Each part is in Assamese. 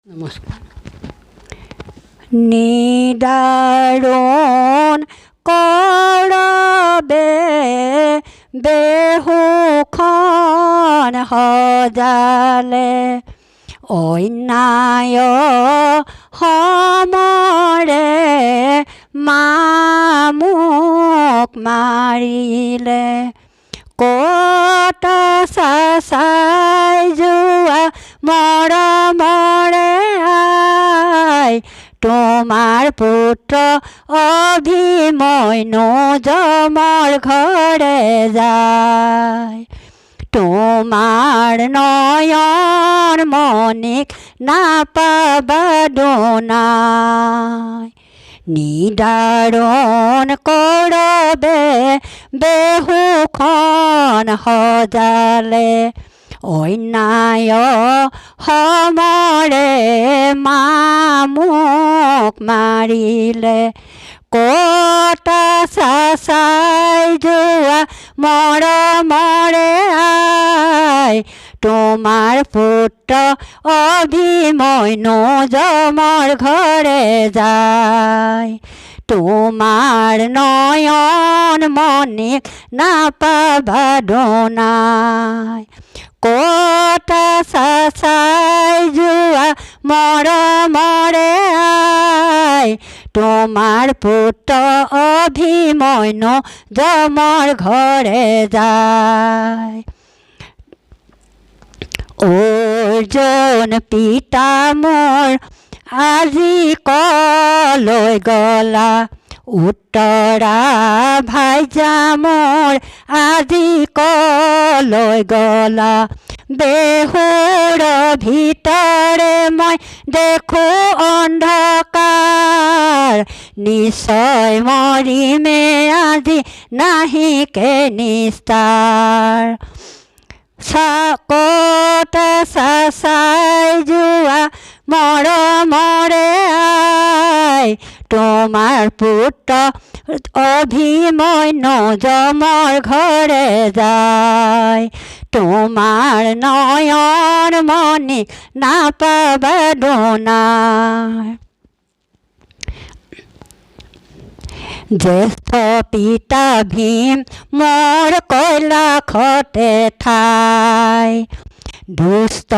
নমস্কাৰ। নিদাৰুণ কৰবে বেহুখন সজালে, অন্যায় সমৰে মামুক মাৰিলে, ক'ত চাই যোৱা মৰমৰে আই, তোমাৰ পুত্ৰ অভিমন্যু যমৰ ঘৰে যায়। তোমাৰ নয়ন মণিক নাপাবা দুনাই, নিদাৰুণ কৰবে বেহুখন সজালে, অন্যায় সমৰে মামুক মাৰিলে, ক'ত চাই যোৱা মৰমৰে আই, তোমাৰ পুত্ৰ অভিমন্যু যমৰ ঘৰে যায়। তোমাৰ নয়ন মণিক নাপাবা দুনাই, ক'ত চাই যোৱা মৰমৰে আই, তোমাৰ পুত্ৰ অভিমন্যু যমৰ ঘৰে যায়। অৰ্জুন পিতা মোৰ আজি কলৈ গলা, উত্তৰা ভাইজা মোৰ আজি কলৈ গলা, বেহুৰ ভিতৰে মই দেখো অন্ধকাৰ, নিশ্চয় মৰিমে আজি নাহিকে নিস্তাৰ, ক'ত চাই যোৱা মৰমৰে আই, তোমাৰ পুত্ৰ অভিমন্যু যমৰ ঘৰে যায়। তোমাৰ নয়ন মণিক নাপাবা দুনাই, জ্যেষ্ঠ পিতা ভীম মোৰ কৈলাসতে ঠাই, দুষ্ট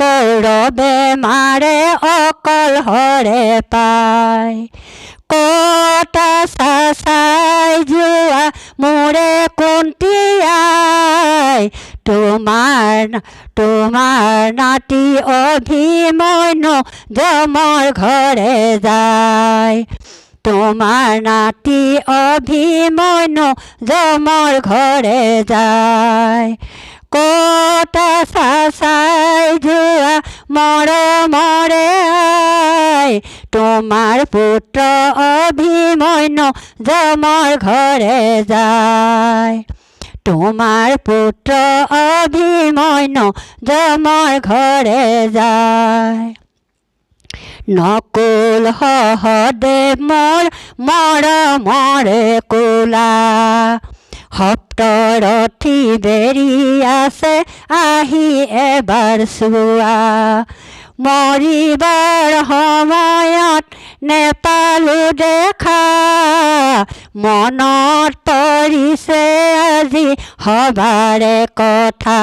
কৌৰৱে মাৰে অকল হৰে পায়, ক'ত চাই যোৱা মোৰে কুন্তি আই, তোমাৰ নাতি অভিমন্যু যমৰ ঘৰে যায়। তোমাৰ নাতি অভিমন্যু যমৰ ঘৰে যায়, ক'ত চাই যোৱা মৰমৰে আই, তোমাৰ পুত্ৰ অভিমন্যু যমৰ ঘৰে যায়। তোমাৰ পুত্ৰ অভিমন্যু যমৰ ঘৰে যায়। নকুল সহদেৱ মোৰ মৰমৰে কোলা, সপ্তৰথী বেৰি আছে আহি এবাৰ চোৱা, মৰিবাৰ সময়ত নেপালো দেখা, মনত পৰিছে আজি সবাৰে কথা,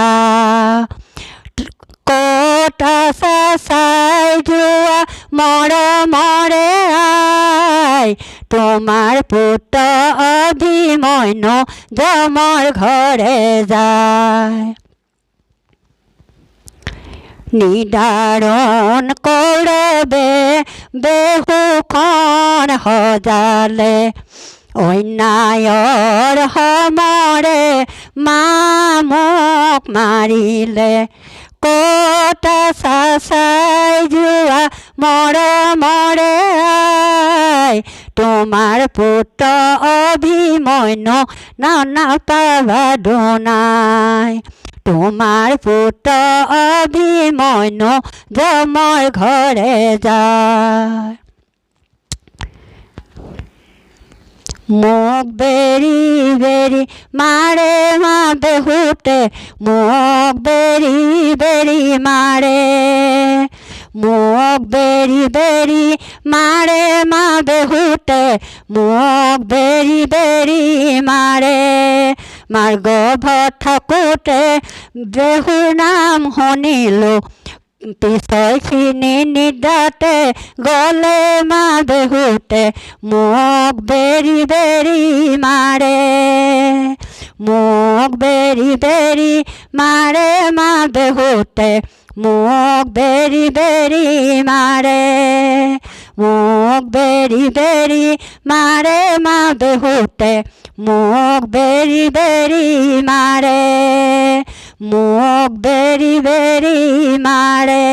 ক'ত চাই যোৱা মৰমৰে আই, তোমাৰ পুত্ৰ অভিমন্যু যমৰ ঘৰে যায়। নিদাৰুণ কৰবে বেহুখন সজালে, অন্যায়ৰ সমৰে মামুক মাৰিলে, ক'ত চাই যোৱা মৰমৰে আই, তোমাৰ পুত্ৰ অভিমন্যু নাপাবা দুনাই, তোমাৰ পুত্ৰ অভিমন্যু যমৰ ঘৰে যায়। মোক বেৰি বেৰি মাৰে মা বেহুতে, মোক বেৰি বেৰি মাৰে, মোক বেৰি বেৰি মাৰে মা বেহুতে, মোক বেৰি বেৰি মাৰে। মাৰ গৰ্ভত থাকোঁতে বেহুৰ নাম শুনিলোঁ, পিছৰখিনি নিদাতে গ'লে মা বেহুতে, মোক বেৰি বেৰি মাৰে। মোক বেৰি বেৰি মাৰে মা বেহুতে, মোক বেৰি বেৰি মাৰে। মোক বেৰি বেৰি মাৰে মা বেহুতে, মোক বেৰি বেৰি মাৰে। মোক বেৰি বেৰি মাৰে।